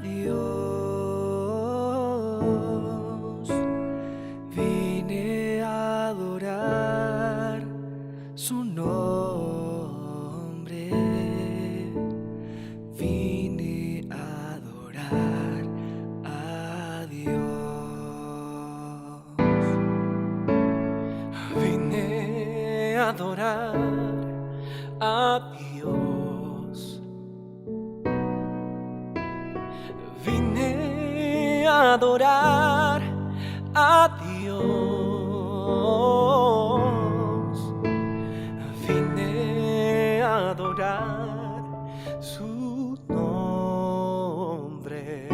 Dios, vine a adorar su nombre, vine a adorar a Dios, vine a adorar a Dios, vine a adorar a Dios, vine a adorar su nombre,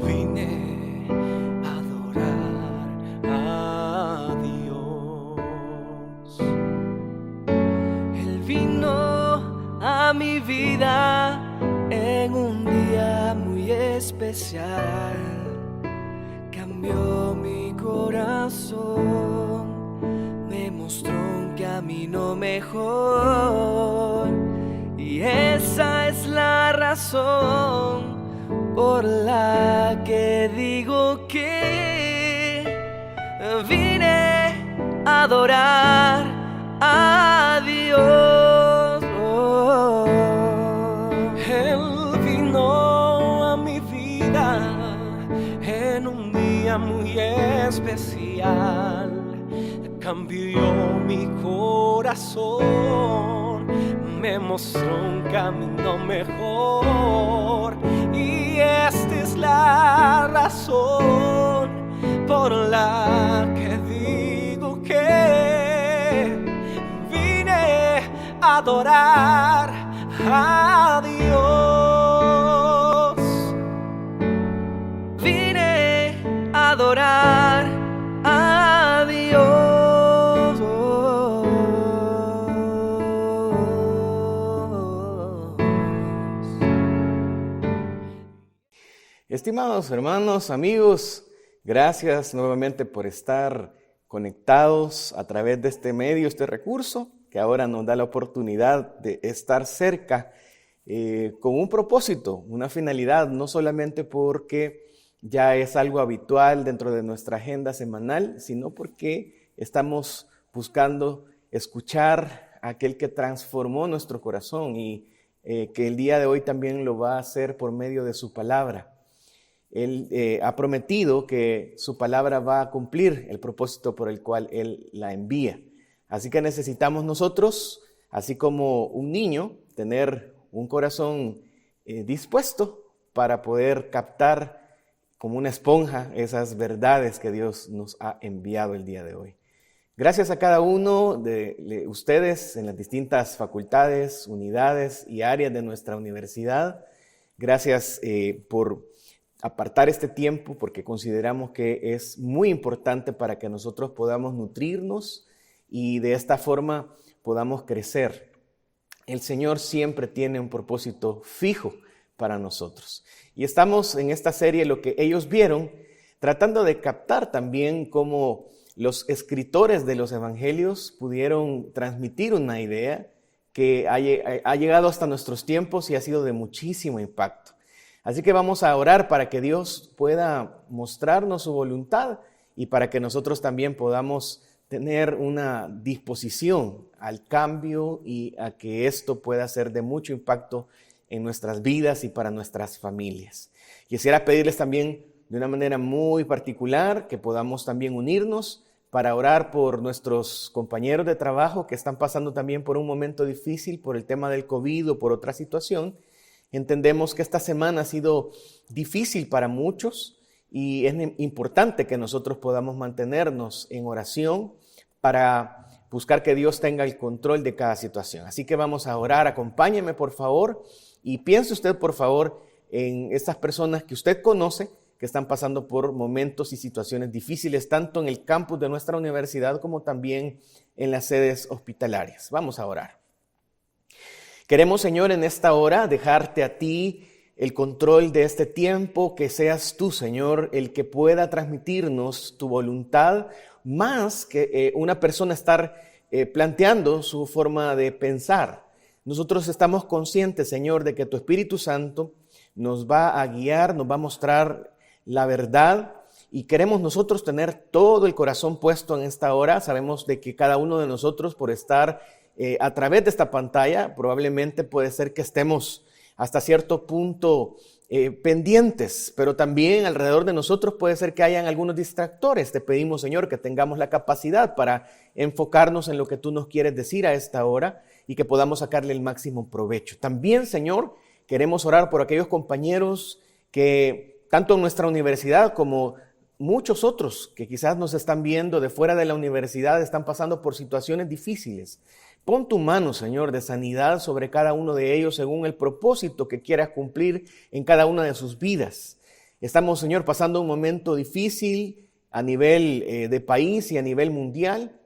vine a adorar a Dios. Él vino a mi vida en un día muy especial, cambió mi corazón, me mostró un camino mejor, y esa es la razón por la que digo que vine a adorar a Dios. Él vino a mi vida en un día muy especial, cambió mi corazón, me mostró un camino mejor, y esta es la razón por la que digo que vine a adorar a Dios, vine a adorar a Dios. Estimados hermanos, amigos, gracias nuevamente por estar conectados a través de este medio, este recurso, que ahora nos da la oportunidad de estar cerca con un propósito, una finalidad, no solamente porque ya es algo habitual dentro de nuestra agenda semanal, sino porque estamos buscando escuchar a aquel que transformó nuestro corazón y que el día de hoy también lo va a hacer por medio de su palabra. Él ha prometido que su palabra va a cumplir el propósito por el cual Él la envía. Así que necesitamos nosotros, así como un niño, tener un corazón dispuesto para poder captar como una esponja esas verdades que Dios nos ha enviado el día de hoy. Gracias a cada uno de ustedes en las distintas facultades, unidades y áreas de nuestra universidad. Gracias por apartar este tiempo, porque consideramos que es muy importante para que nosotros podamos nutrirnos y de esta forma podamos crecer. El Señor siempre tiene un propósito fijo para nosotros. Y estamos en esta serie, Lo que ellos vieron, tratando de captar también cómo los escritores de los evangelios pudieron transmitir una idea que ha llegado hasta nuestros tiempos y ha sido de muchísimo impacto. Así que vamos a orar para que Dios pueda mostrarnos su voluntad y para que nosotros también podamos tener una disposición al cambio y a que esto pueda ser de mucho impacto en nuestras vidas y para nuestras familias. Quisiera pedirles también de una manera muy particular que podamos también unirnos para orar por nuestros compañeros de trabajo que están pasando también por un momento difícil por el tema del COVID o por otra situación. Entendemos que esta semana ha sido difícil para muchos y es importante que nosotros podamos mantenernos en oración para buscar que Dios tenga el control de cada situación. Así que vamos a orar. Acompáñeme, por favor, y piense usted, por favor, en estas personas que usted conoce que están pasando por momentos y situaciones difíciles, tanto en el campus de nuestra universidad como también en las sedes hospitalarias. Vamos a orar. Queremos, Señor, en esta hora dejarte a ti el control de este tiempo, que seas tú, Señor, el que pueda transmitirnos tu voluntad, más que una persona estar planteando su forma de pensar. Nosotros estamos conscientes, Señor, de que tu Espíritu Santo nos va a guiar, nos va a mostrar la verdad. Y queremos nosotros tener todo el corazón puesto en esta hora. Sabemos de que cada uno de nosotros, por estar a través de esta pantalla, probablemente puede ser que estemos hasta cierto punto pendientes, pero también alrededor de nosotros puede ser que hayan algunos distractores. Te pedimos, Señor, que tengamos la capacidad para enfocarnos en lo que tú nos quieres decir a esta hora y que podamos sacarle el máximo provecho. También, Señor, queremos orar por aquellos compañeros que tanto en nuestra universidad como muchos otros que quizás nos están viendo de fuera de la universidad están pasando por situaciones difíciles. Pon tu mano, Señor, de sanidad sobre cada uno de ellos según el propósito que quieras cumplir en cada una de sus vidas. Estamos, Señor, pasando un momento difícil a nivel de país y a nivel mundial.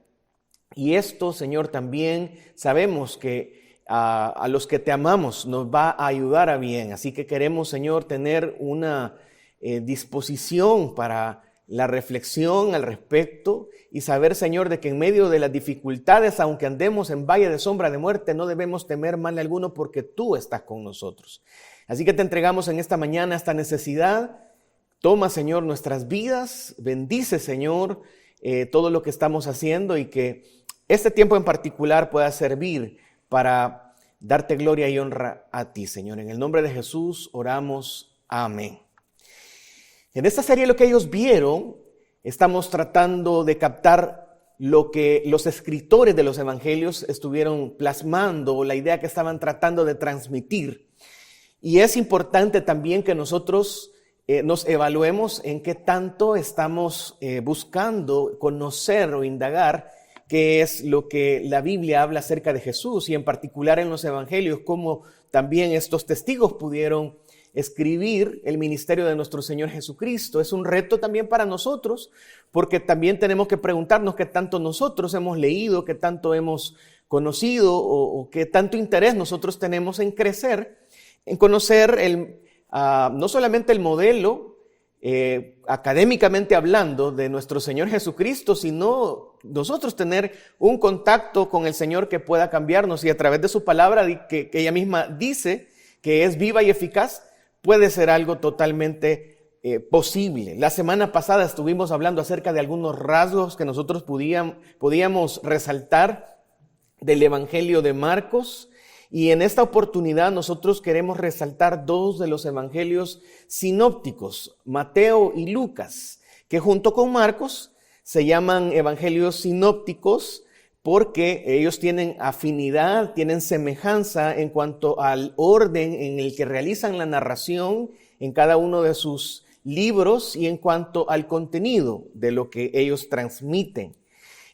Y esto, Señor, también sabemos que a los que te amamos nos va a ayudar a bien. Así que queremos, Señor, tener una disposición para la reflexión al respecto y saber, Señor, de que en medio de las dificultades, aunque andemos en valle de sombra de muerte, no debemos temer mal alguno porque tú estás con nosotros. Así que te entregamos en esta mañana esta necesidad. Toma, Señor, nuestras vidas. Bendice, Señor, todo lo que estamos haciendo y que este tiempo en particular pueda servir para darte gloria y honra a ti, Señor. En el nombre de Jesús oramos. Amén. En esta serie Lo que ellos vieron, estamos tratando de captar lo que los escritores de los evangelios estuvieron plasmando, la idea que estaban tratando de transmitir. Y es importante también que nosotros nos evaluemos en qué tanto estamos buscando conocer o indagar qué es lo que la Biblia habla acerca de Jesús y en particular en los evangelios, cómo también estos testigos pudieron escribir el ministerio de nuestro Señor Jesucristo. Es un reto también para nosotros, porque también tenemos que preguntarnos qué tanto nosotros hemos leído, qué tanto hemos conocido o qué tanto interés nosotros tenemos en crecer, en conocer no solamente el modelo, académicamente hablando, de nuestro Señor Jesucristo, sino nosotros tener un contacto con el Señor que pueda cambiarnos y a través de su palabra que ella misma dice que es viva y eficaz, puede ser algo totalmente posible. La semana pasada estuvimos hablando acerca de algunos rasgos que nosotros podíamos resaltar del Evangelio de Marcos y en esta oportunidad nosotros queremos resaltar dos de los evangelios sinópticos, Mateo y Lucas, que junto con Marcos se llaman evangelios sinópticos porque ellos tienen afinidad, tienen semejanza en cuanto al orden en el que realizan la narración en cada uno de sus libros y en cuanto al contenido de lo que ellos transmiten.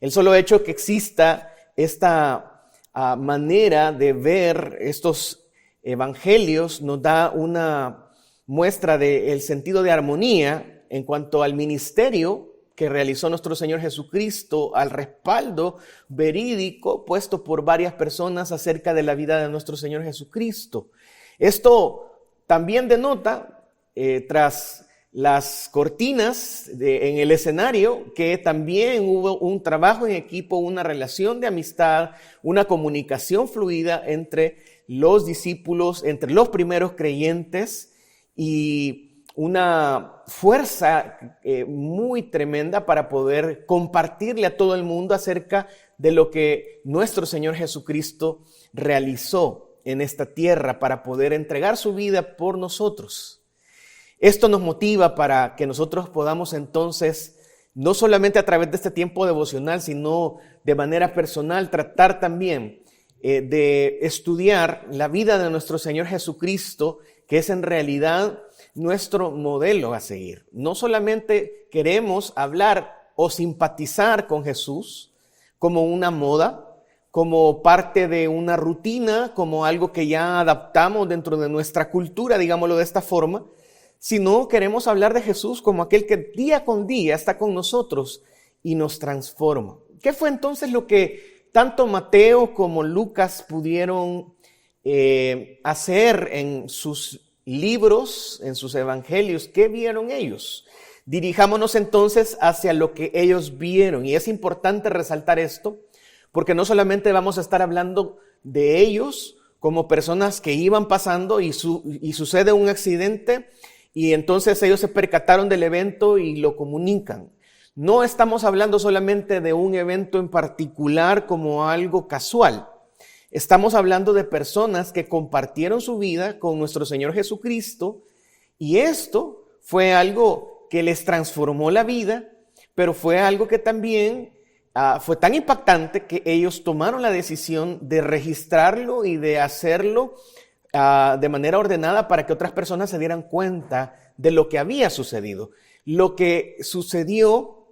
El solo hecho que exista esta manera de ver estos evangelios nos da una muestra del sentido de armonía en cuanto al ministerio que realizó nuestro Señor Jesucristo, al respaldo verídico puesto por varias personas acerca de la vida de nuestro Señor Jesucristo. Esto también denota, tras las cortinas en el escenario, que también hubo un trabajo en equipo, una relación de amistad, una comunicación fluida entre los discípulos, entre los primeros creyentes y una fuerza muy tremenda para poder compartirle a todo el mundo acerca de lo que nuestro Señor Jesucristo realizó en esta tierra para poder entregar su vida por nosotros. Esto nos motiva para que nosotros podamos entonces, no solamente a través de este tiempo devocional, sino de manera personal, tratar también de estudiar la vida de nuestro Señor Jesucristo, que es en realidad nuestro modelo a seguir. No solamente queremos hablar o simpatizar con Jesús como una moda, como parte de una rutina, como algo que ya adaptamos dentro de nuestra cultura, digámoslo de esta forma, sino queremos hablar de Jesús como aquel que día con día está con nosotros y nos transforma. ¿Qué fue entonces lo que tanto Mateo como Lucas pudieron hacer en sus libros, en sus evangelios? ¿Qué vieron ellos? Dirijámonos entonces hacia lo que ellos vieron. Y es importante resaltar esto, porque no solamente vamos a estar hablando de ellos como personas que iban pasando y sucede un accidente y entonces ellos se percataron del evento y lo comunican. No estamos hablando solamente de un evento en particular como algo casual. Estamos hablando de personas que compartieron su vida con nuestro Señor Jesucristo y esto fue algo que les transformó la vida, pero fue algo que también fue tan impactante que ellos tomaron la decisión de registrarlo y de hacerlo de manera ordenada para que otras personas se dieran cuenta de lo que había sucedido. Lo que sucedió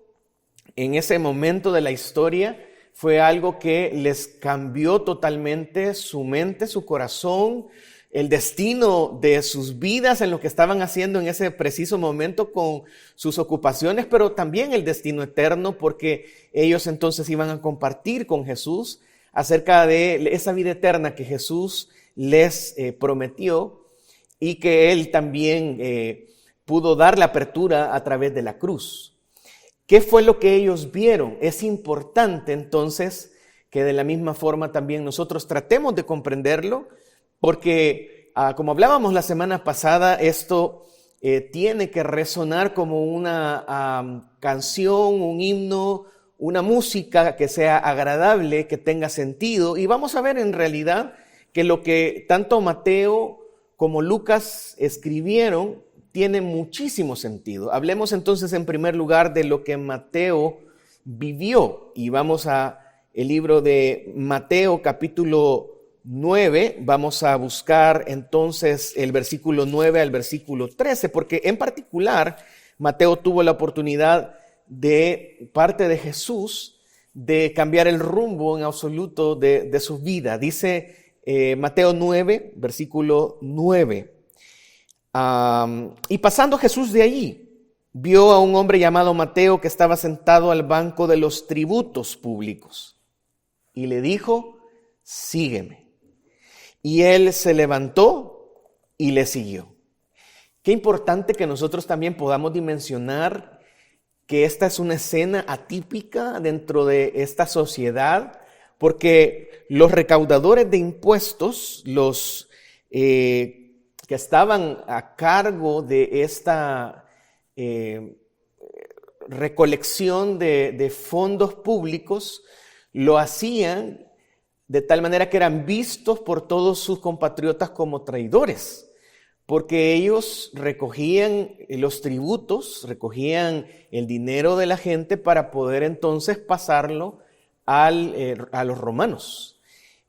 en ese momento de la historia fue algo que les cambió totalmente su mente, su corazón, el destino de sus vidas en lo que estaban haciendo en ese preciso momento con sus ocupaciones, pero también el destino eterno, porque ellos entonces iban a compartir con Jesús acerca de esa vida eterna que Jesús les prometió y que Él también pudo dar la apertura a través de la cruz. ¿Qué fue lo que ellos vieron? Es importante entonces que de la misma forma también nosotros tratemos de comprenderlo, porque como hablábamos la semana pasada, esto tiene que resonar como una canción, un himno, una música que sea agradable, que tenga sentido. Y vamos a ver en realidad que lo que tanto Mateo como Lucas escribieron tiene muchísimo sentido. Hablemos entonces en primer lugar de lo que Mateo vivió y vamos a el libro de Mateo capítulo 9, vamos a buscar entonces el versículo 9 al versículo 13, porque en particular Mateo tuvo la oportunidad de parte de Jesús de cambiar el rumbo en absoluto de su vida. Dice Mateo 9, versículo 9. Y pasando Jesús de allí, vio a un hombre llamado Mateo que estaba sentado al banco de los tributos públicos y le dijo: sígueme. Y él se levantó y le siguió. Qué importante que nosotros también podamos dimensionar que esta es una escena atípica dentro de esta sociedad, porque los recaudadores de impuestos, los que estaban a cargo de esta recolección de fondos públicos, lo hacían de tal manera que eran vistos por todos sus compatriotas como traidores, porque ellos recogían los tributos, recogían el dinero de la gente para poder entonces pasarlo a los romanos.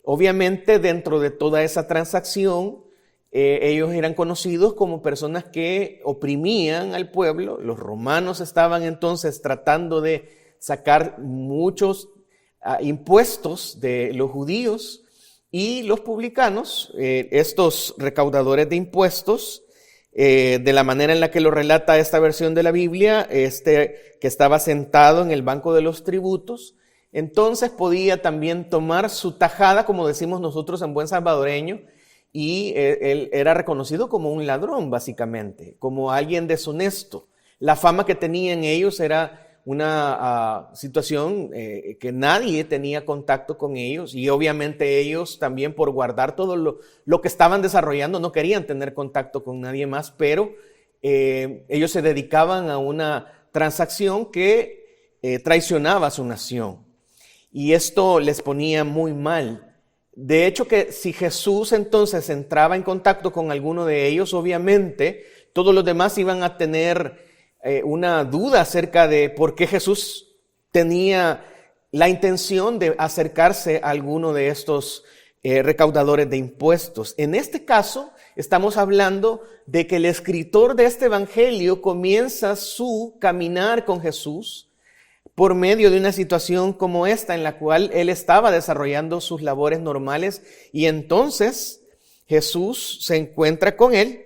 Obviamente dentro de toda esa transacción, ellos eran conocidos como personas que oprimían al pueblo. Los romanos estaban entonces tratando de sacar muchos impuestos de los judíos y los publicanos, estos recaudadores de impuestos, de la manera en la que lo relata esta versión de la Biblia, que estaba sentado en el banco de los tributos, entonces podía también tomar su tajada, como decimos nosotros en buen salvadoreño, y él era reconocido como un ladrón, básicamente, como alguien deshonesto. La fama que tenían ellos era una situación que nadie tenía contacto con ellos, y obviamente ellos también, por guardar todo lo que estaban desarrollando, no querían tener contacto con nadie más, pero ellos se dedicaban a una transacción que traicionaba a su nación, y esto les ponía muy mal. De hecho, que si Jesús entonces entraba en contacto con alguno de ellos, obviamente todos los demás iban a tener una duda acerca de por qué Jesús tenía la intención de acercarse a alguno de estos recaudadores de impuestos. En este caso, estamos hablando de que el escritor de este evangelio comienza su caminar con Jesús por medio de una situación como esta, en la cual él estaba desarrollando sus labores normales, y entonces Jesús se encuentra con él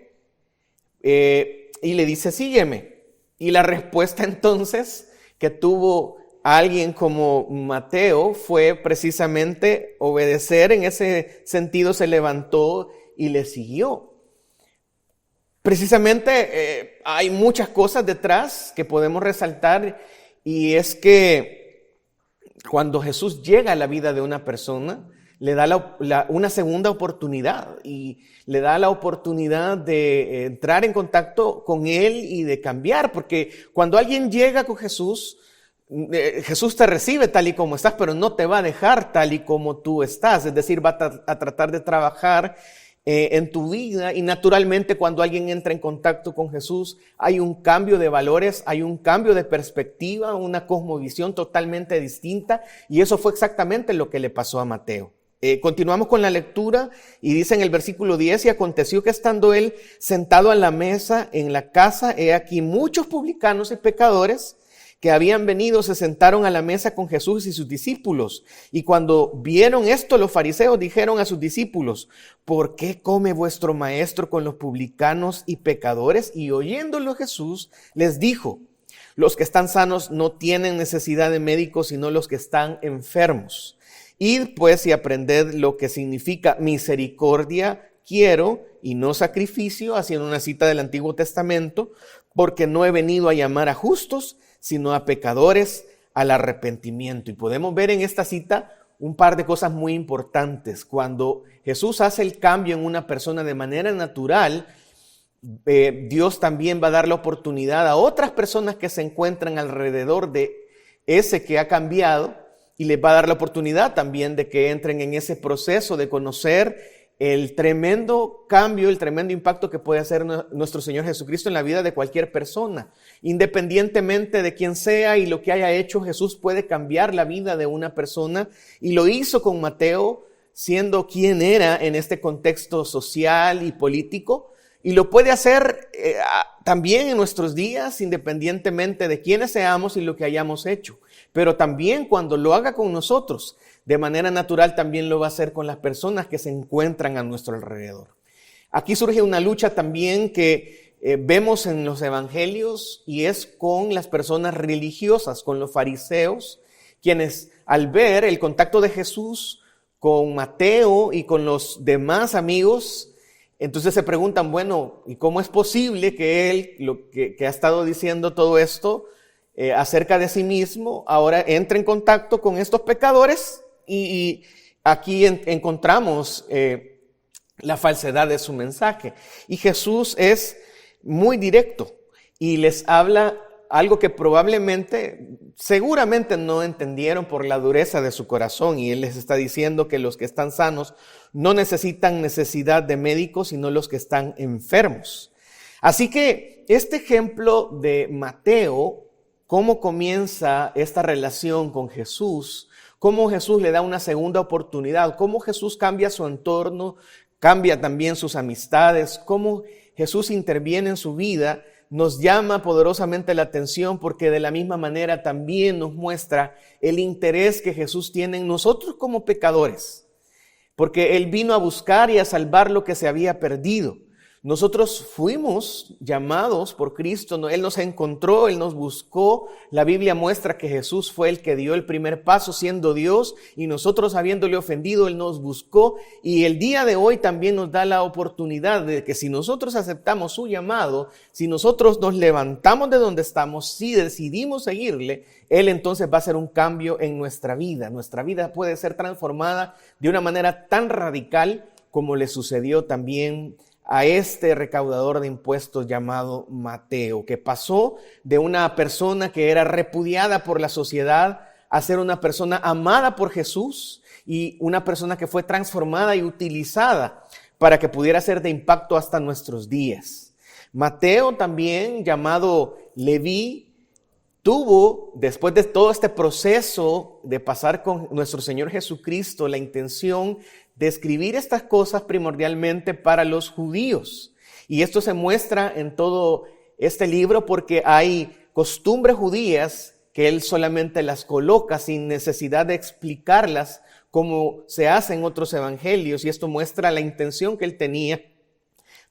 y le dice: sígueme. Y la respuesta entonces que tuvo alguien como Mateo fue precisamente obedecer. En ese sentido se levantó y le siguió. Precisamente hay muchas cosas detrás que podemos resaltar, y es que cuando Jesús llega a la vida de una persona, le da una segunda oportunidad y le da la oportunidad de entrar en contacto con Él y de cambiar, porque cuando alguien llega con Jesús, Jesús te recibe tal y como estás, pero no te va a dejar tal y como tú estás, es decir, va a tratar de trabajar en tu vida, y naturalmente cuando alguien entra en contacto con Jesús hay un cambio de valores, hay un cambio de perspectiva, una cosmovisión totalmente distinta, y eso fue exactamente lo que le pasó a Mateo. Continuamos con la lectura y dice en el versículo 10: y aconteció que estando él sentado a la mesa en la casa, he aquí muchos publicanos y pecadores que habían venido se sentaron a la mesa con Jesús y sus discípulos. Y cuando vieron esto, los fariseos dijeron a sus discípulos: ¿por qué come vuestro maestro con los publicanos y pecadores? Y oyéndolo Jesús les dijo: los que están sanos no tienen necesidad de médicos, sino los que están enfermos. Id pues y aprended lo que significa misericordia quiero y no sacrificio, haciendo una cita del Antiguo Testamento, porque no he venido a llamar a justos, sino a pecadores al arrepentimiento. Y podemos ver en esta cita un par de cosas muy importantes. Cuando Jesús hace el cambio en una persona de manera natural, Dios también va a dar la oportunidad a otras personas que se encuentran alrededor de ese que ha cambiado, y les va a dar la oportunidad también de que entren en ese proceso de conocer el tremendo cambio, el tremendo impacto que puede hacer nuestro Señor Jesucristo en la vida de cualquier persona. Independientemente de quién sea y lo que haya hecho, Jesús puede cambiar la vida de una persona, y lo hizo con Mateo, siendo quien era en este contexto social y político, y lo puede hacer también en nuestros días, independientemente de quiénes seamos y lo que hayamos hecho. Pero también cuando lo haga con nosotros, de manera natural también lo va a hacer con las personas que se encuentran a nuestro alrededor. Aquí surge una lucha también que vemos en los evangelios, y es con las personas religiosas, con los fariseos, quienes al ver el contacto de Jesús con Mateo y con los demás amigos, entonces se preguntan, bueno, ¿y cómo es posible que él, lo que ha estado diciendo todo esto acerca de sí mismo, ahora entre en contacto con estos pecadores? Y aquí encontramos la falsedad de su mensaje. Y Jesús es muy directo y les habla algo que seguramente no entendieron por la dureza de su corazón. Y Él les está diciendo que los que están sanos no necesitan necesidad de médicos, sino los que están enfermos. Así que este ejemplo de Mateo, cómo comienza esta relación con Jesús, cómo Jesús le da una segunda oportunidad, cómo Jesús cambia su entorno, cambia también sus amistades, cómo Jesús interviene en su vida, nos llama poderosamente la atención, porque de la misma manera también nos muestra el interés que Jesús tiene en nosotros como pecadores, porque Él vino a buscar y a salvar lo que se había perdido. Nosotros fuimos llamados por Cristo, Él nos encontró, Él nos buscó. La Biblia muestra que Jesús fue el que dio el primer paso siendo Dios, y nosotros habiéndole ofendido, Él nos buscó. Y el día de hoy también nos da la oportunidad de que si nosotros aceptamos su llamado, si nosotros nos levantamos de donde estamos, si decidimos seguirle, Él entonces va a hacer un cambio en nuestra vida. Nuestra vida puede ser transformada de una manera tan radical como le sucedió también a este recaudador de impuestos llamado Mateo, que pasó de una persona que era repudiada por la sociedad a ser una persona amada por Jesús, y una persona que fue transformada y utilizada para que pudiera ser de impacto hasta nuestros días. Mateo, también llamado Leví, tuvo, después de todo este proceso de pasar con nuestro Señor Jesucristo, la intención de escribir estas cosas primordialmente para los judíos. Y esto se muestra en todo este libro porque hay costumbres judías que él solamente las coloca sin necesidad de explicarlas como se hace en otros evangelios. Y esto muestra la intención que él tenía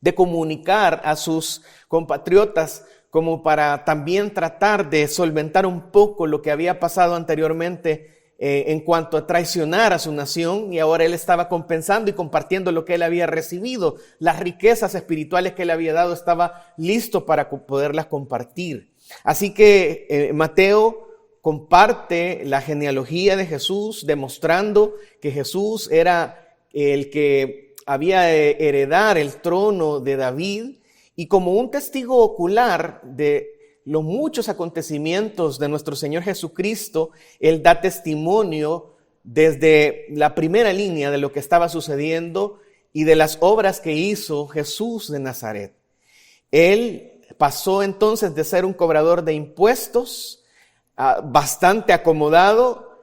de comunicar a sus compatriotas, como para también tratar de solventar un poco lo que había pasado anteriormente en cuanto a traicionar a su nación, y ahora él estaba compensando y compartiendo lo que él había recibido. Las riquezas espirituales que él había dado, estaba listo para poderlas compartir. Así que Mateo comparte la genealogía de Jesús, demostrando que Jesús era el que había de heredar el trono de David, y como un testigo ocular de los muchos acontecimientos de nuestro Señor Jesucristo, él da testimonio desde la primera línea de lo que estaba sucediendo y de las obras que hizo Jesús de Nazaret. Él pasó entonces de ser un cobrador de impuestos, bastante acomodado,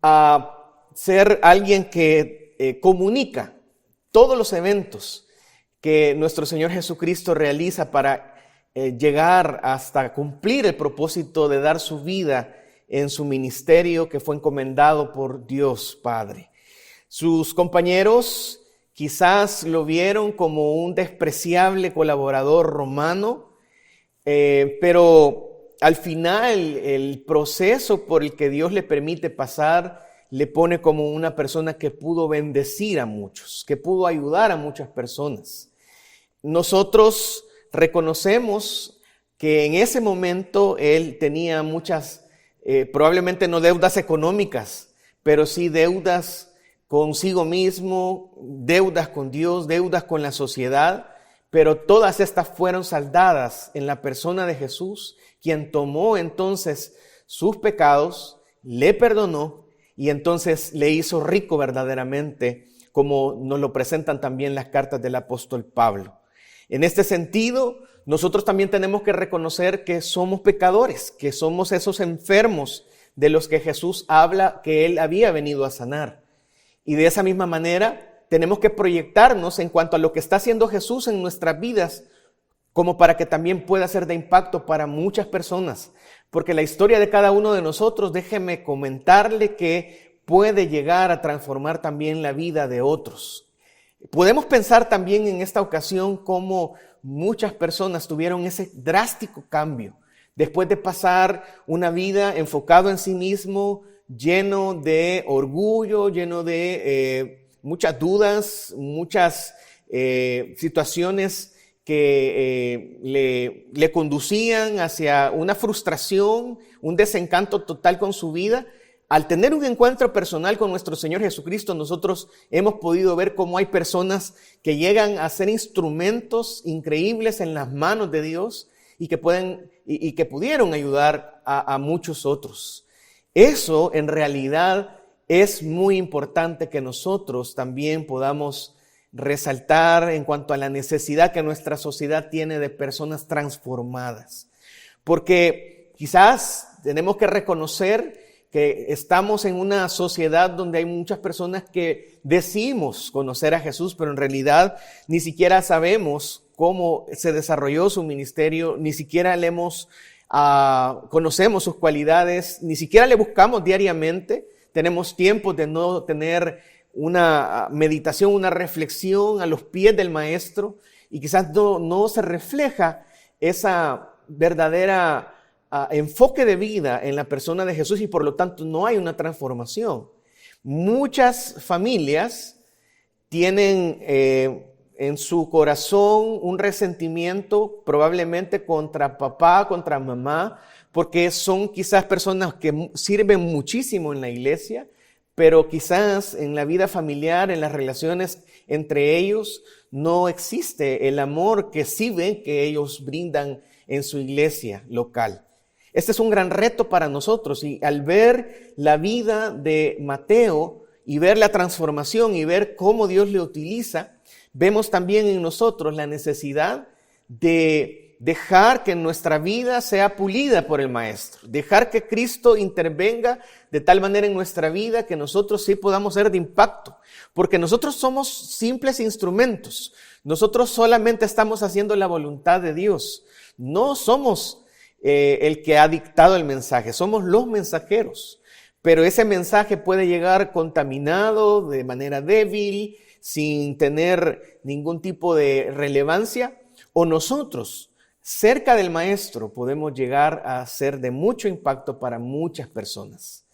a ser alguien que comunica todos los eventos que nuestro Señor Jesucristo realiza para llegar hasta cumplir el propósito de dar su vida en su ministerio que fue encomendado por Dios Padre. Sus compañeros quizás lo vieron como un despreciable colaborador romano, pero al final el proceso por el que Dios le permite pasar le pone como una persona que pudo bendecir a muchos, que pudo ayudar a muchas personas. Nosotros reconocemos que en ese momento él tenía muchas, probablemente no deudas económicas, pero sí deudas consigo mismo, deudas con Dios, deudas con la sociedad, pero todas estas fueron saldadas en la persona de Jesús, quien tomó entonces sus pecados, le perdonó y entonces le hizo rico verdaderamente, como nos lo presentan también las cartas del apóstol Pablo. En este sentido, nosotros también tenemos que reconocer que somos pecadores, que somos esos enfermos de los que Jesús habla que Él había venido a sanar. Y de esa misma manera tenemos que proyectarnos en cuanto a lo que está haciendo Jesús en nuestras vidas, como para que también pueda ser de impacto para muchas personas. Porque la historia de cada uno de nosotros, déjeme comentarle que puede llegar a transformar también la vida de otros. Podemos pensar también en esta ocasión cómo muchas personas tuvieron ese drástico cambio después de pasar una vida enfocado en sí mismo, lleno de orgullo, lleno de muchas dudas, muchas situaciones que le conducían hacia una frustración, un desencanto total con su vida. Al tener un encuentro personal con nuestro Señor Jesucristo, nosotros hemos podido ver cómo hay personas que llegan a ser instrumentos increíbles en las manos de Dios y que pudieron ayudar a muchos otros. Eso en realidad es muy importante que nosotros también podamos resaltar en cuanto a la necesidad que nuestra sociedad tiene de personas transformadas. Porque quizás tenemos que reconocer que estamos en una sociedad donde hay muchas personas que decimos conocer a Jesús, pero en realidad ni siquiera sabemos cómo se desarrolló su ministerio, ni siquiera conocemos sus cualidades, ni siquiera le buscamos diariamente. Tenemos tiempo de no tener una meditación, una reflexión a los pies del Maestro, y quizás no se refleja esa verdadera enfoque de vida en la persona de Jesús y por lo tanto no hay una transformación. Muchas familias tienen en su corazón un resentimiento probablemente contra papá, contra mamá, porque son quizás personas que sirven muchísimo en la iglesia, pero quizás en la vida familiar, en las relaciones entre ellos, no existe el amor que sí ven que ellos brindan en su iglesia local. Este es un gran reto para nosotros, y al ver la vida de Mateo y ver la transformación y ver cómo Dios le utiliza, vemos también en nosotros la necesidad de dejar que nuestra vida sea pulida por el Maestro, dejar que Cristo intervenga de tal manera en nuestra vida que nosotros sí podamos ser de impacto, porque nosotros somos simples instrumentos, nosotros solamente estamos haciendo la voluntad de Dios, no somos el que ha dictado el mensaje, somos los mensajeros, pero ese mensaje puede llegar contaminado de manera débil, sin tener ningún tipo de relevancia, o nosotros, cerca del Maestro, podemos llegar a ser de mucho impacto para muchas personas.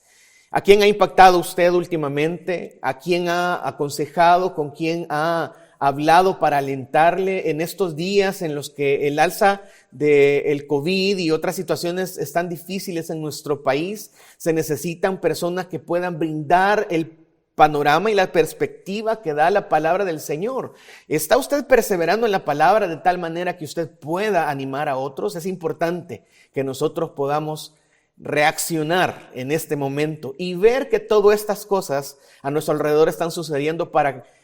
¿A quién ha impactado usted últimamente? ¿A quién ha aconsejado? ¿Con quién ha hablado para alentarle en estos días en los que el alza del COVID y otras situaciones están difíciles en nuestro país. Se necesitan personas que puedan brindar el panorama y la perspectiva que da la palabra del Señor. ¿Está usted perseverando en la palabra de tal manera que usted pueda animar a otros? Es importante que nosotros podamos reaccionar en este momento y ver que todas estas cosas a nuestro alrededor están sucediendo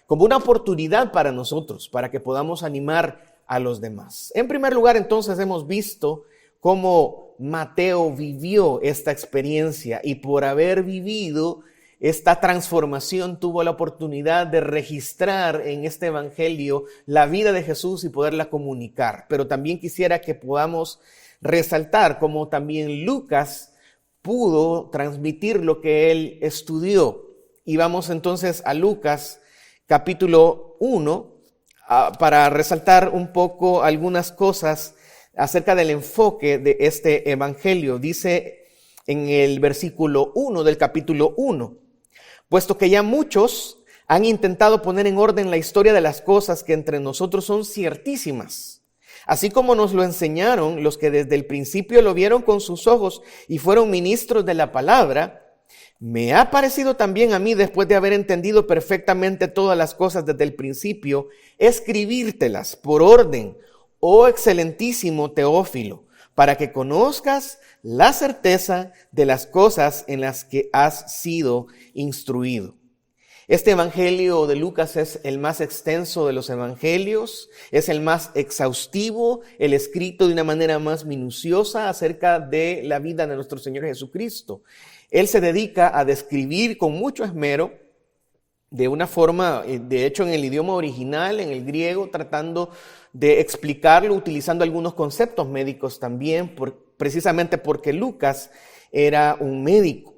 como una oportunidad para nosotros, para que podamos animar a los demás. En primer lugar, entonces, hemos visto cómo Mateo vivió esta experiencia y por haber vivido esta transformación tuvo la oportunidad de registrar en este evangelio la vida de Jesús y poderla comunicar. Pero también quisiera que podamos resaltar cómo también Lucas pudo transmitir lo que él estudió. Y vamos entonces a Lucas capítulo 1 para resaltar un poco algunas cosas acerca del enfoque de este evangelio. Dice en el versículo 1 del capítulo 1, puesto que ya muchos han intentado poner en orden la historia de las cosas que entre nosotros son ciertísimas, así como nos lo enseñaron los que desde el principio lo vieron con sus ojos y fueron ministros de la palabra, me ha parecido también a mí, después de haber entendido perfectamente todas las cosas desde el principio, escribírtelas por orden, oh excelentísimo Teófilo, para que conozcas la certeza de las cosas en las que has sido instruido. Este evangelio de Lucas es el más extenso de los evangelios, es el más exhaustivo, el escrito de una manera más minuciosa acerca de la vida de nuestro Señor Jesucristo. Él se dedica a describir con mucho esmero, de una forma, de hecho en el idioma original, en el griego, tratando de explicarlo, utilizando algunos conceptos médicos también, precisamente porque Lucas era un médico.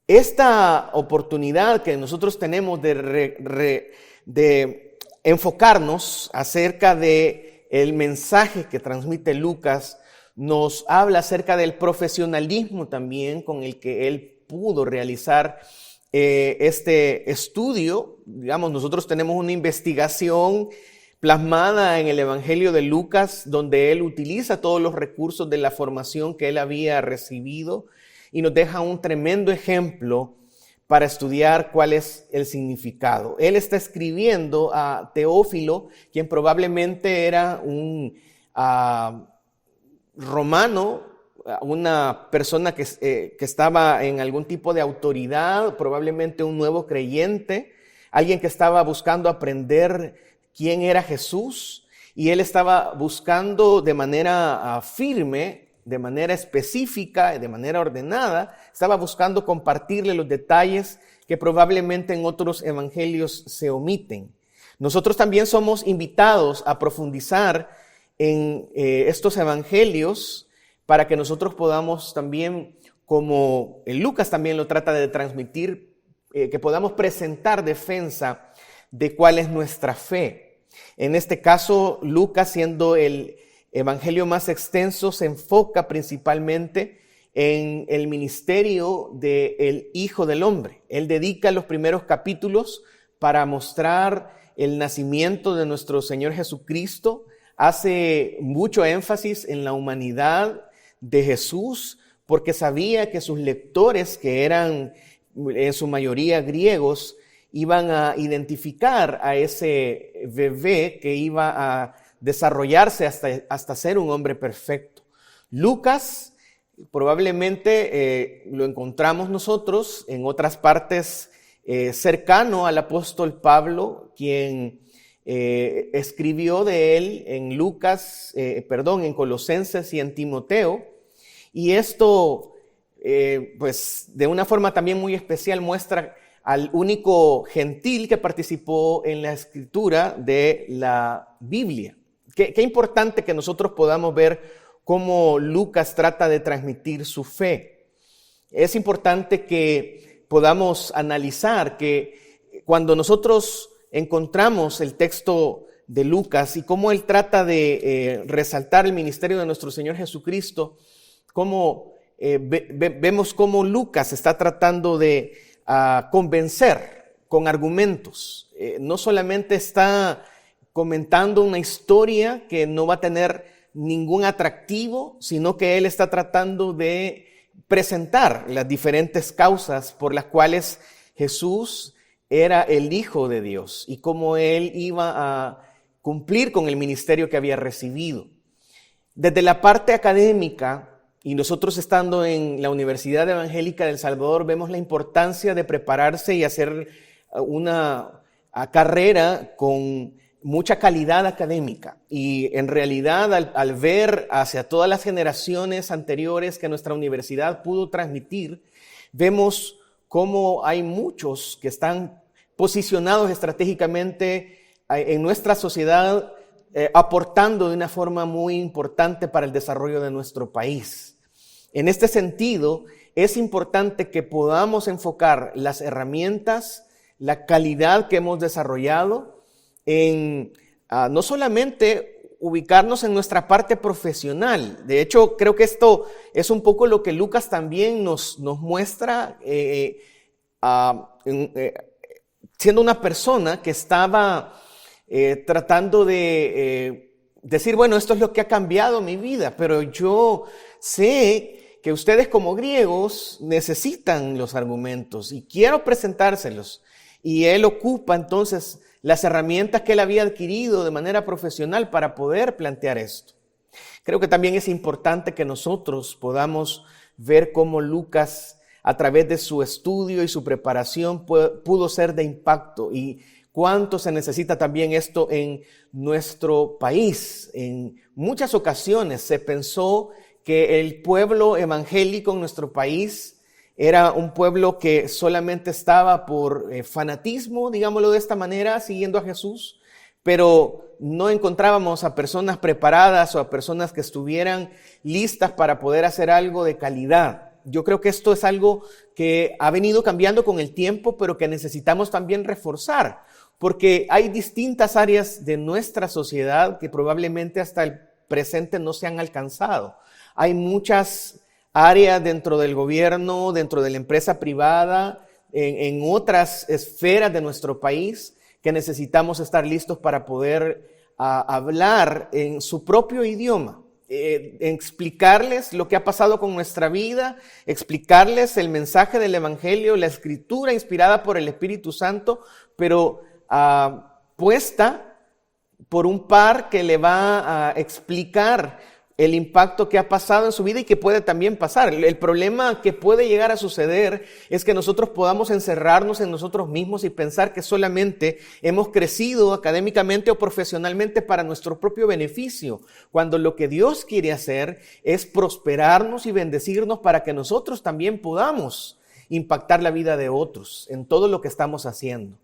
Esta oportunidad que nosotros tenemos de enfocarnos acerca de el mensaje que transmite Lucas nos habla acerca del profesionalismo también con el que él pudo realizar este estudio. Digamos, nosotros tenemos una investigación plasmada en el Evangelio de Lucas, donde él utiliza todos los recursos de la formación que él había recibido y nos deja un tremendo ejemplo para estudiar cuál es el significado. Él está escribiendo a Teófilo, quien probablemente era un romano, una persona que estaba en algún tipo de autoridad, probablemente un nuevo creyente, alguien que estaba buscando aprender quién era Jesús, y él estaba buscando de manera firme, de manera específica, de manera ordenada, estaba buscando compartirle los detalles que probablemente en otros evangelios se omiten. Nosotros también somos invitados a profundizar en estos evangelios para que nosotros podamos también, como Lucas también lo trata de transmitir, que podamos presentar defensa de cuál es nuestra fe. En este caso, Lucas, siendo el evangelio más extenso, se enfoca principalmente en el ministerio del Hijo del Hombre. Él dedica los primeros capítulos para mostrar el nacimiento de nuestro Señor Jesucristo, hace mucho énfasis en la humanidad de Jesús, porque sabía que sus lectores, que eran en su mayoría griegos, iban a identificar a ese bebé que iba a desarrollarse hasta ser un hombre perfecto. Lucas probablemente lo encontramos nosotros en otras partes cercano al apóstol Pablo, quien escribió de él en Colosenses y en Timoteo, y esto pues de una forma también muy especial muestra al único gentil que participó en la escritura de la Biblia. Qué importante que nosotros podamos ver cómo Lucas trata de transmitir su fe. Es importante que podamos analizar que cuando nosotros encontramos el texto de Lucas y cómo él trata de resaltar el ministerio de nuestro Señor Jesucristo, vemos cómo Lucas está tratando de convencer con argumentos. No solamente está comentando una historia que no va a tener ningún atractivo, sino que él está tratando de presentar las diferentes causas por las cuales Jesús era el Hijo de Dios y cómo él iba a cumplir con el ministerio que había recibido. Desde la parte académica, y nosotros estando en la Universidad Evangélica de El Salvador, vemos la importancia de prepararse y hacer una carrera con mucha calidad académica. Y en realidad, al ver hacia todas las generaciones anteriores que nuestra universidad pudo transmitir, vemos cómo hay muchos que están posicionados estratégicamente en nuestra sociedad, aportando de una forma muy importante para el desarrollo de nuestro país. En este sentido, es importante que podamos enfocar las herramientas, la calidad que hemos desarrollado en no solamente ubicarnos en nuestra parte profesional. De hecho, creo que esto es un poco lo que Lucas también nos muestra, siendo una persona que estaba tratando de decir, bueno, esto es lo que ha cambiado mi vida, pero yo sé que ustedes como griegos necesitan los argumentos y quiero presentárselos. Y él ocupa entonces las herramientas que él había adquirido de manera profesional para poder plantear esto. Creo que también es importante que nosotros podamos ver cómo Lucas, a través de su estudio y su preparación, pudo ser de impacto y cuánto se necesita también esto en nuestro país. En muchas ocasiones se pensó que el pueblo evangélico en nuestro país era un pueblo que solamente estaba por fanatismo, digámoslo de esta manera, siguiendo a Jesús, pero no encontrábamos a personas preparadas o a personas que estuvieran listas para poder hacer algo de calidad. Yo creo que esto es algo que ha venido cambiando con el tiempo, pero que necesitamos también reforzar, porque hay distintas áreas de nuestra sociedad que probablemente hasta el presente no se han alcanzado. Hay muchas áreas dentro del gobierno, dentro de la empresa privada, en otras esferas de nuestro país que necesitamos estar listos para poder hablar en su propio idioma, explicarles lo que ha pasado con nuestra vida, explicarles el mensaje del Evangelio, la Escritura inspirada por el Espíritu Santo, pero puesta por un par que le va a explicar el impacto que ha pasado en su vida y que puede también pasar. El problema que puede llegar a suceder es que nosotros podamos encerrarnos en nosotros mismos y pensar que solamente hemos crecido académicamente o profesionalmente para nuestro propio beneficio, cuando lo que Dios quiere hacer es prosperarnos y bendecirnos para que nosotros también podamos impactar la vida de otros en todo lo que estamos haciendo.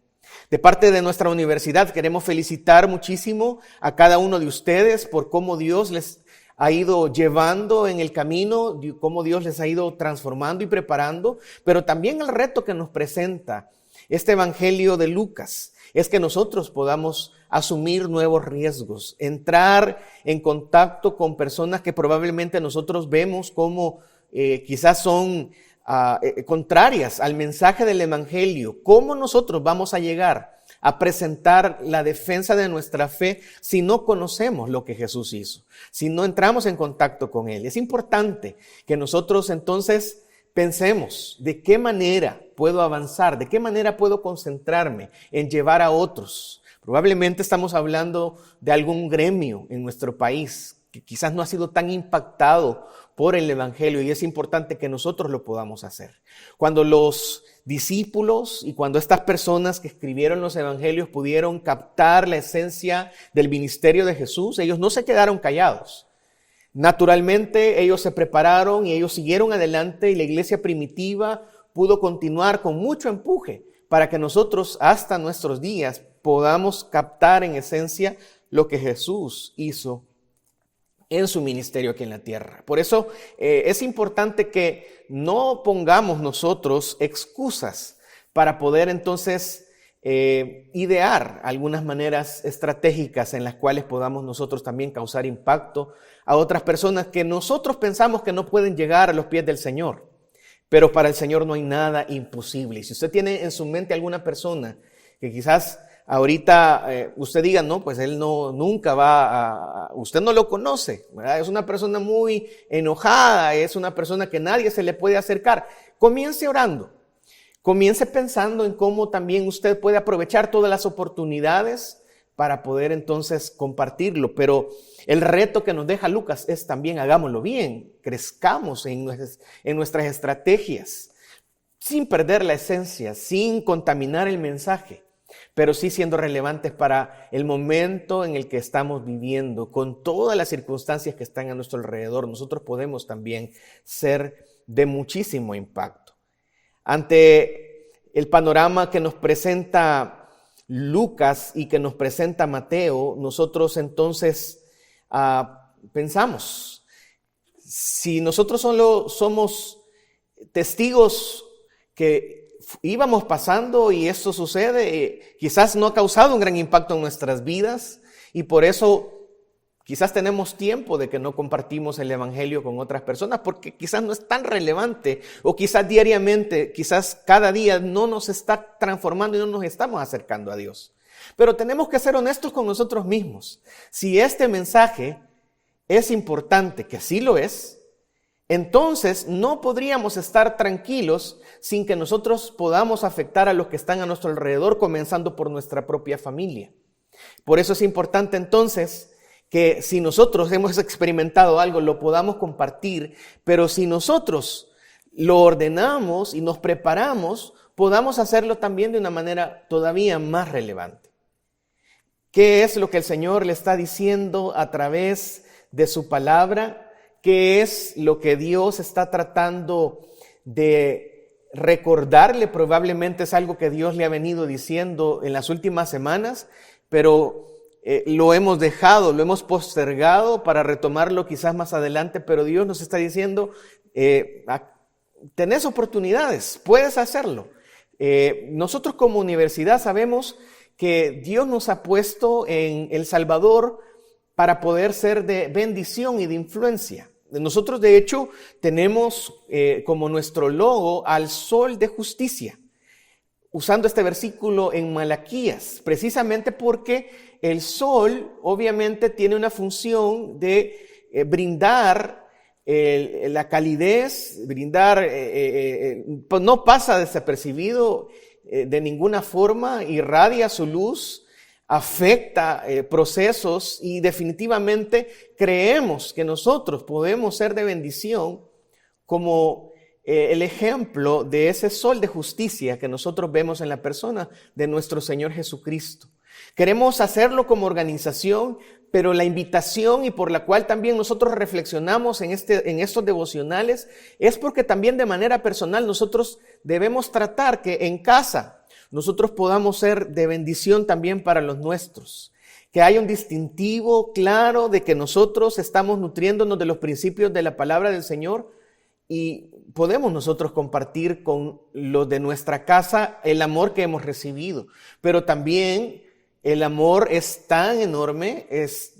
De parte de nuestra universidad queremos felicitar muchísimo a cada uno de ustedes por cómo Dios les ha ido llevando en el camino, cómo Dios les ha ido transformando y preparando, pero también el reto que nos presenta este Evangelio de Lucas es que nosotros podamos asumir nuevos riesgos, entrar en contacto con personas que probablemente nosotros vemos como quizás son contrarias al mensaje del Evangelio. ¿Cómo nosotros vamos a llegar a presentar la defensa de nuestra fe si no conocemos lo que Jesús hizo, si no entramos en contacto con Él? Es importante que nosotros entonces pensemos de qué manera puedo avanzar, de qué manera puedo concentrarme en llevar a otros. Probablemente estamos hablando de algún gremio en nuestro país que quizás no ha sido tan impactado por el Evangelio y es importante que nosotros lo podamos hacer. Cuando los discípulos y cuando estas personas que escribieron los evangelios pudieron captar la esencia del ministerio de Jesús, ellos no se quedaron callados. Naturalmente ellos se prepararon y ellos siguieron adelante y la iglesia primitiva pudo continuar con mucho empuje para que nosotros hasta nuestros días podamos captar en esencia lo que Jesús hizo en su ministerio aquí en la tierra. Por eso es importante que no pongamos nosotros excusas para poder entonces idear algunas maneras estratégicas en las cuales podamos nosotros también causar impacto a otras personas que nosotros pensamos que no pueden llegar a los pies del Señor. Pero para el Señor no hay nada imposible. Y si usted tiene en su mente alguna persona que quizás ahorita usted diga, no, pues él nunca usted no lo conoce, ¿verdad? Es una persona muy enojada, es una persona que nadie se le puede acercar. Comience orando, comience pensando en cómo también usted puede aprovechar todas las oportunidades para poder entonces compartirlo. Pero el reto que nos deja Lucas es también hagámoslo bien, crezcamos en nuestras estrategias, sin perder la esencia, sin contaminar el mensaje, pero sí siendo relevantes para el momento en el que estamos viviendo, con todas las circunstancias que están a nuestro alrededor. Nosotros podemos también ser de muchísimo impacto. Ante el panorama que nos presenta Lucas y que nos presenta Mateo, nosotros entonces pensamos, si nosotros solo somos testigos que íbamos pasando y esto sucede, quizás no ha causado un gran impacto en nuestras vidas y por eso quizás tenemos tiempo de que no compartimos el evangelio con otras personas porque quizás no es tan relevante o quizás diariamente, quizás cada día no nos está transformando y no nos estamos acercando a Dios. Pero tenemos que ser honestos con nosotros mismos. Si este mensaje es importante, que sí lo es, entonces no podríamos estar tranquilos sin que nosotros podamos afectar a los que están a nuestro alrededor, comenzando por nuestra propia familia. Por eso es importante entonces que si nosotros hemos experimentado algo, lo podamos compartir, pero si nosotros lo ordenamos y nos preparamos, podamos hacerlo también de una manera todavía más relevante. ¿Qué es lo que el Señor le está diciendo a través de su palabra? ¿Qué es lo que Dios está tratando de recordarle? Probablemente es algo que Dios le ha venido diciendo en las últimas semanas, pero lo hemos dejado, lo hemos postergado para retomarlo quizás más adelante, pero Dios nos está diciendo, tenés oportunidades, puedes hacerlo. Nosotros como universidad sabemos que Dios nos ha puesto en El Salvador para poder ser de bendición y de influencia. Nosotros de hecho tenemos como nuestro logo al sol de justicia, usando este versículo en Malaquías, precisamente porque el sol obviamente tiene una función de brindar la calidez, brindar, pues no pasa desapercibido de ninguna forma, irradia su luz, afecta procesos y definitivamente creemos que nosotros podemos ser de bendición como el ejemplo de ese sol de justicia que nosotros vemos en la persona de nuestro Señor Jesucristo. Queremos hacerlo como organización, pero la invitación y por la cual también nosotros reflexionamos en estos devocionales es porque también de manera personal nosotros debemos tratar que en casa nosotros podamos ser de bendición también para los nuestros. Que haya un distintivo claro de que nosotros estamos nutriéndonos de los principios de la palabra del Señor y podemos nosotros compartir con los de nuestra casa el amor que hemos recibido. Pero también el amor es tan enorme, es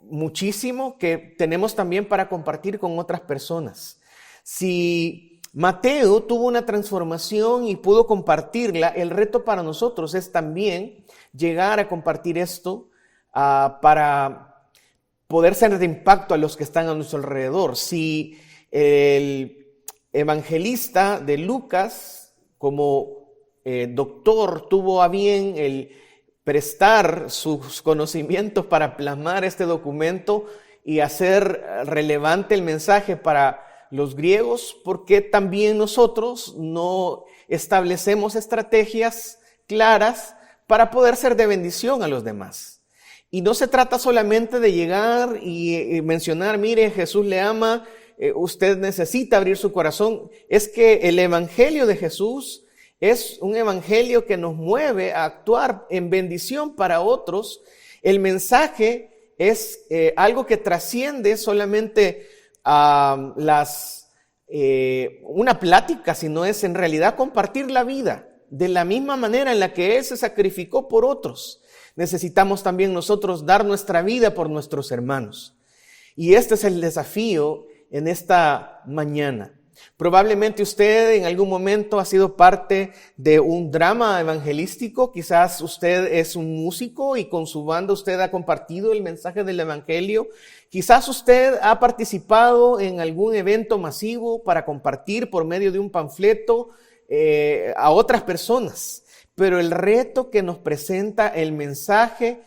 muchísimo que tenemos también para compartir con otras personas. Si Mateo tuvo una transformación y pudo compartirla, el reto para nosotros es también llegar a compartir esto para poder ser de impacto a los que están a nuestro alrededor. Si el evangelista de Lucas, como doctor, tuvo a bien el prestar sus conocimientos para plasmar este documento y hacer relevante el mensaje para los griegos, ¿por qué también nosotros no establecemos estrategias claras para poder ser de bendición a los demás? Y no se trata solamente de llegar y mencionar, mire, Jesús le ama, usted necesita abrir su corazón. Es que el evangelio de Jesús es un evangelio que nos mueve a actuar en bendición para otros. El mensaje es algo que trasciende solamente una plática, sino es en realidad compartir la vida de la misma manera en la que Él se sacrificó por otros. Necesitamos también nosotros dar nuestra vida por nuestros hermanos. Y este es el desafío en esta mañana. Probablemente usted en algún momento ha sido parte de un drama evangelístico. Quizás usted es un músico y con su banda usted ha compartido el mensaje del evangelio. Quizás usted ha participado en algún evento masivo para compartir por medio de un panfleto a otras personas. Pero el reto que nos presenta el mensaje,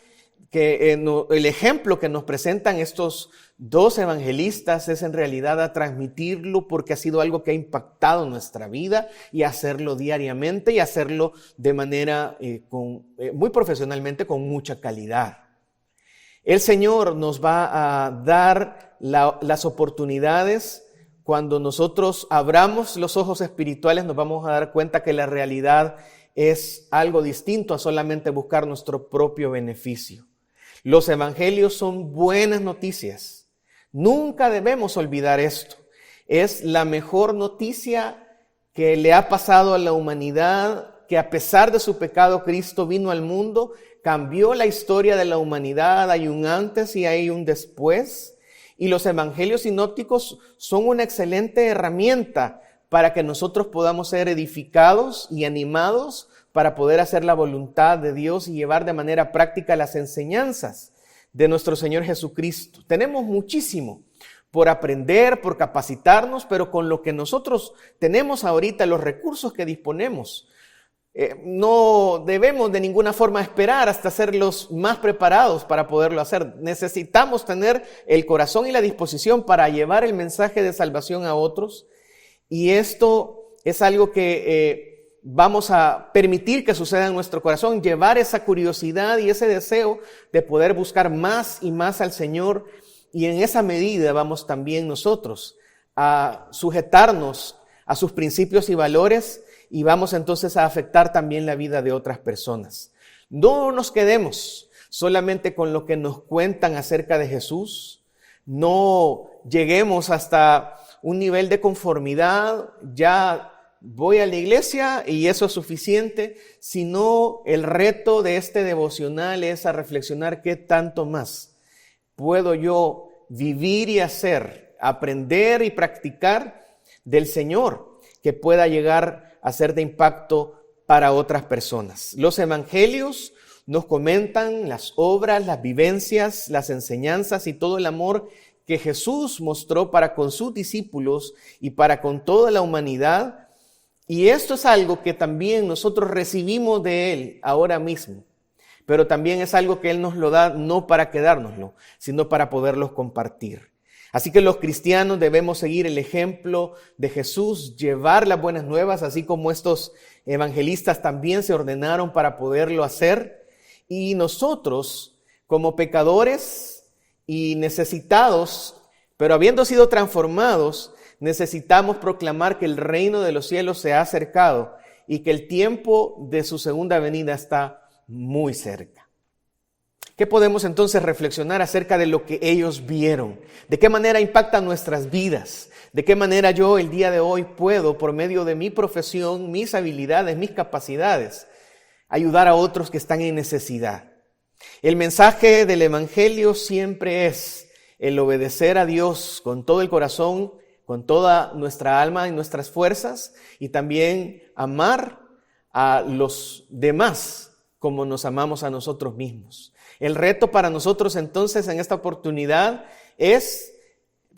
el ejemplo que nos presentan estos dos evangelistas es en realidad a transmitirlo, porque ha sido algo que ha impactado nuestra vida, y hacerlo diariamente y hacerlo de manera muy profesionalmente, con mucha calidad. El Señor nos va a dar las oportunidades. Cuando nosotros abramos los ojos espirituales, nos vamos a dar cuenta que la realidad es algo distinto a solamente buscar nuestro propio beneficio. Los evangelios son buenas noticias. Nunca debemos olvidar esto. Es la mejor noticia que le ha pasado a la humanidad, que a pesar de su pecado, Cristo vino al mundo, cambió la historia de la humanidad. Hay un antes y hay un después. Y los evangelios sinópticos son una excelente herramienta para que nosotros podamos ser edificados y animados para poder hacer la voluntad de Dios y llevar de manera práctica las enseñanzas de nuestro Señor Jesucristo. Tenemos muchísimo por aprender, por capacitarnos, pero con lo que nosotros tenemos ahorita, los recursos que disponemos, no debemos de ninguna forma esperar hasta ser los más preparados para poderlo hacer. Necesitamos tener el corazón y la disposición para llevar el mensaje de salvación a otros, y esto es algo que vamos a permitir que suceda en nuestro corazón, llevar esa curiosidad y ese deseo de poder buscar más y más al Señor, y en esa medida vamos también nosotros a sujetarnos a sus principios y valores, y vamos entonces a afectar también la vida de otras personas. No nos quedemos solamente con lo que nos cuentan acerca de Jesús, no lleguemos hasta un nivel de conformidad, ya voy a la iglesia y eso es suficiente, sino el reto de este devocional es a reflexionar qué tanto más puedo yo vivir y hacer, aprender y practicar del Señor, que pueda llegar a ser de impacto para otras personas. Los evangelios nos comentan las obras, las vivencias, las enseñanzas y todo el amor que Jesús mostró para con sus discípulos y para con toda la humanidad. Y esto es algo que también nosotros recibimos de Él ahora mismo, pero también es algo que Él nos lo da no para quedárnoslo, sino para poderlos compartir. Así que los cristianos debemos seguir el ejemplo de Jesús, llevar las buenas nuevas, así como estos evangelistas también se ordenaron para poderlo hacer. Y nosotros, como pecadores y necesitados, pero habiendo sido transformados, necesitamos proclamar que el reino de los cielos se ha acercado y que el tiempo de su segunda venida está muy cerca. ¿Qué podemos entonces reflexionar acerca de lo que ellos vieron? ¿De qué manera impactan nuestras vidas? ¿De qué manera yo el día de hoy puedo, por medio de mi profesión, mis habilidades, mis capacidades, ayudar a otros que están en necesidad? El mensaje del evangelio siempre es el obedecer a Dios con todo el corazón, con toda nuestra alma y nuestras fuerzas, y también amar a los demás como nos amamos a nosotros mismos. El reto para nosotros entonces en esta oportunidad es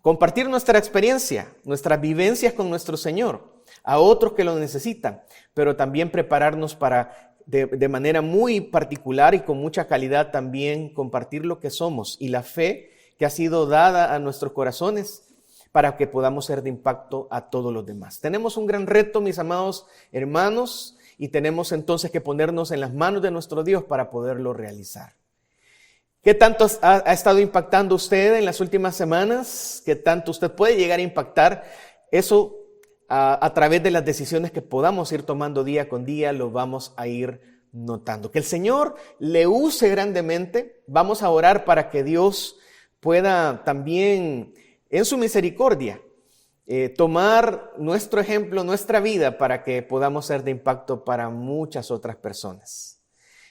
compartir nuestra experiencia, nuestras vivencias con nuestro Señor a otros que lo necesitan, pero también prepararnos para de manera muy particular y con mucha calidad también compartir lo que somos y la fe que ha sido dada a nuestros corazones para que podamos ser de impacto a todos los demás. Tenemos un gran reto, mis amados hermanos, y tenemos entonces que ponernos en las manos de nuestro Dios para poderlo realizar. ¿Qué tanto ha estado impactando usted en las últimas semanas? ¿Qué tanto usted puede llegar a impactar? Eso a través de las decisiones que podamos ir tomando día con día, lo vamos a ir notando. Que el Señor le use grandemente. Vamos a orar para que Dios pueda también, en su misericordia, tomar nuestro ejemplo, nuestra vida, para que podamos ser de impacto para muchas otras personas.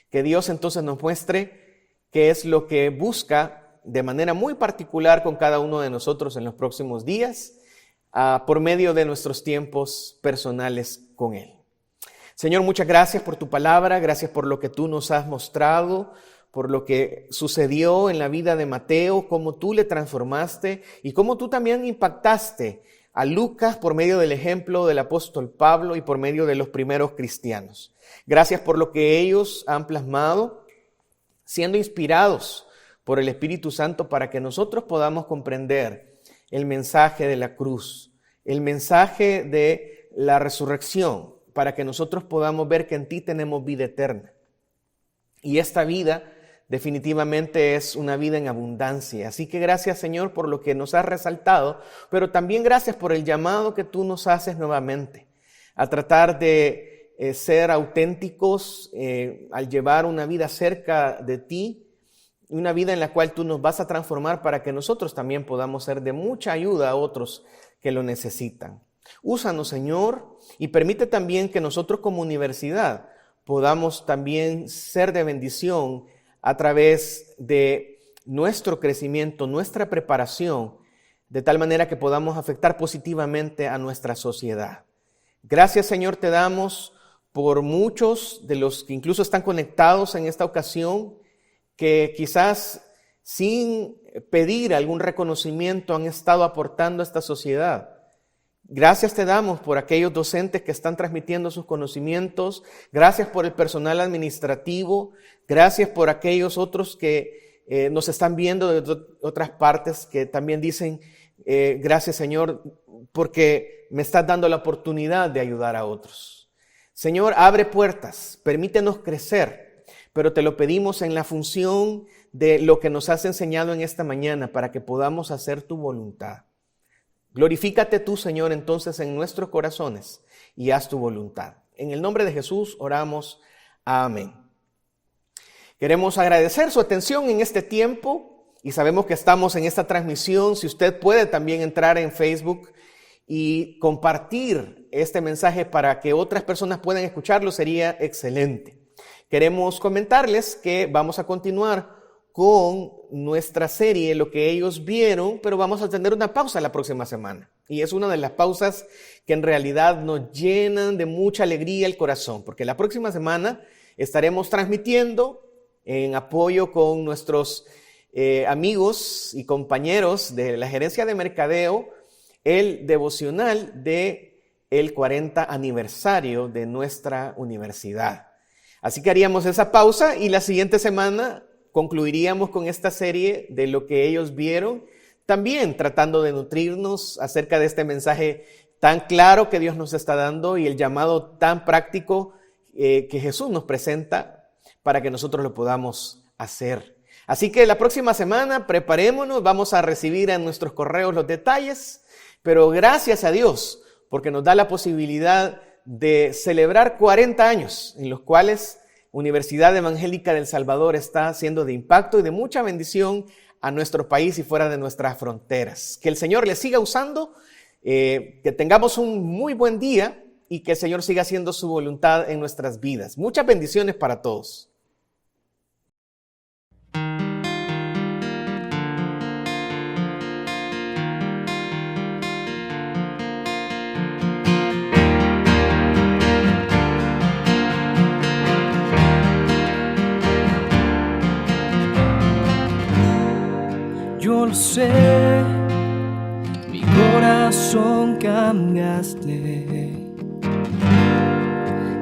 Que Dios entonces nos muestre qué es lo que busca de manera muy particular con cada uno de nosotros en los próximos días, por medio de nuestros tiempos personales con Él. Señor, muchas gracias por tu palabra, gracias por lo que tú nos has mostrado, por lo que sucedió en la vida de Mateo, cómo tú le transformaste y cómo tú también impactaste a Lucas por medio del ejemplo del apóstol Pablo y por medio de los primeros cristianos. Gracias por lo que ellos han plasmado, siendo inspirados por el Espíritu Santo para que nosotros podamos comprender el mensaje de la cruz, el mensaje de la resurrección, para que nosotros podamos ver que en ti tenemos vida eterna. Y esta vida definitivamente es una vida en abundancia. Así que gracias, Señor, por lo que nos has resaltado, pero también gracias por el llamado que tú nos haces nuevamente a tratar de ser auténticos al llevar una vida cerca de ti, una vida en la cual tú nos vas a transformar para que nosotros también podamos ser de mucha ayuda a otros que lo necesitan. Úsanos, Señor, y permite también que nosotros como universidad podamos también ser de bendición a través de nuestro crecimiento, nuestra preparación, de tal manera que podamos afectar positivamente a nuestra sociedad. Gracias, Señor, te damos por muchos de los que incluso están conectados en esta ocasión, que quizás sin pedir algún reconocimiento han estado aportando a esta sociedad. Gracias te damos por aquellos docentes que están transmitiendo sus conocimientos. Gracias por el personal administrativo. Gracias por aquellos otros que nos están viendo de otras partes que también dicen, gracias, Señor, porque me estás dando la oportunidad de ayudar a otros. Señor, abre puertas, permítenos crecer, pero te lo pedimos en la función de lo que nos has enseñado en esta mañana para que podamos hacer tu voluntad. Glorifícate tú, Señor, entonces en nuestros corazones y haz tu voluntad. En el nombre de Jesús oramos. Amén. Queremos agradecer su atención en este tiempo y sabemos que estamos en esta transmisión. Si usted puede también entrar en Facebook y compartir este mensaje para que otras personas puedan escucharlo, sería excelente. Queremos comentarles que vamos a continuar con nuestra serie, lo que ellos vieron, pero vamos a tener una pausa la próxima semana. Y es una de las pausas que en realidad nos llenan de mucha alegría el corazón, porque la próxima semana estaremos transmitiendo en apoyo con nuestros amigos y compañeros de la gerencia de mercadeo el devocional de el 40 aniversario de nuestra universidad. Así que haríamos esa pausa y la siguiente semana concluiríamos con esta serie de lo que ellos vieron, también tratando de nutrirnos acerca de este mensaje tan claro que Dios nos está dando y el llamado tan práctico que Jesús nos presenta para que nosotros lo podamos hacer. Así que la próxima semana preparémonos, vamos a recibir en nuestros correos los detalles, pero gracias a Dios porque nos da la posibilidad de celebrar 40 años en los cuales Universidad Evangélica del Salvador está siendo de impacto y de mucha bendición a nuestro país y fuera de nuestras fronteras. Que el Señor le siga usando, que tengamos un muy buen día y que el Señor siga haciendo su voluntad en nuestras vidas. Muchas bendiciones para todos. Yo lo sé, mi corazón cambiaste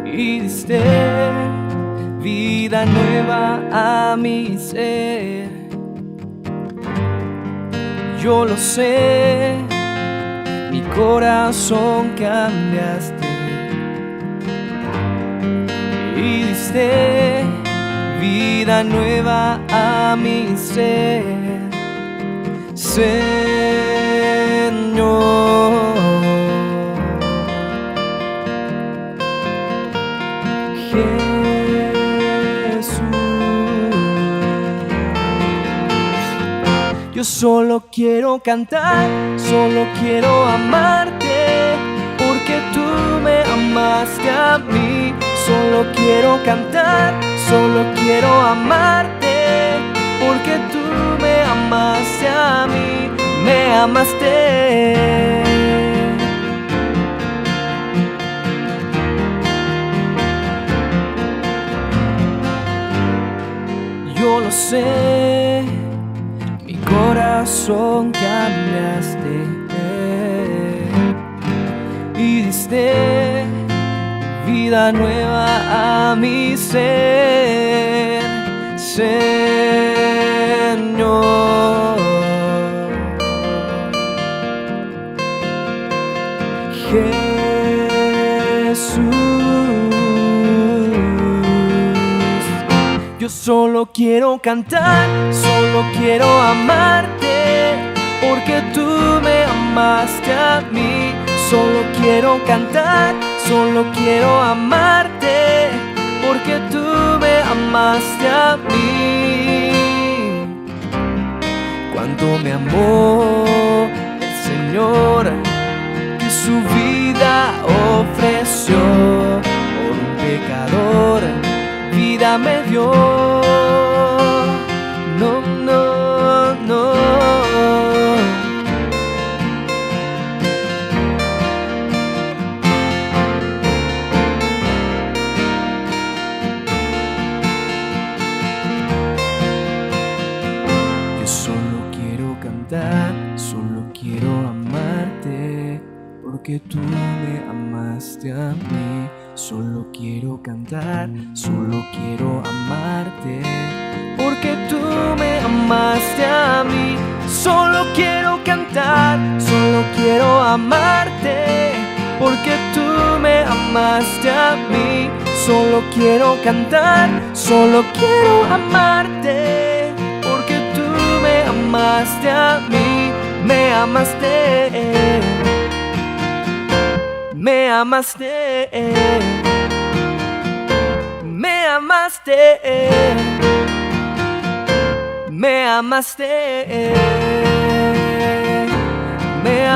y diste vida nueva a mi ser. Yo lo sé, mi corazón cambiaste y diste vida nueva a mi ser. Señor, Jesús, yo solo quiero cantar, solo quiero amarte, porque tú me amaste a mí. Solo quiero cantar, solo quiero amarte, porque tú me amaste a mí, me amaste. lo sé, mi corazón cambiaste y diste vida nueva a mi ser, Señor. Jesús, yo solo quiero cantar, solo quiero amarte, porque tú me amaste a mí. Solo quiero cantar, solo quiero amarte, porque tú me amaste a mí. Cuánto me amó el Señor, que su vida ofreció por un pecador, vida me dio. No, no, no. Yo solo quiero cantar, solo quiero amarte, porque tú me amaste a mí. Solo quiero cantar, solo quiero amarte, porque tú me amaste a mí. Solo quiero cantar, solo quiero amarte, porque tú me amaste a mí. Solo quiero cantar, solo quiero amarte, porque tú me amaste a mí. Me amaste, me amaste, me amaste, me amaste, me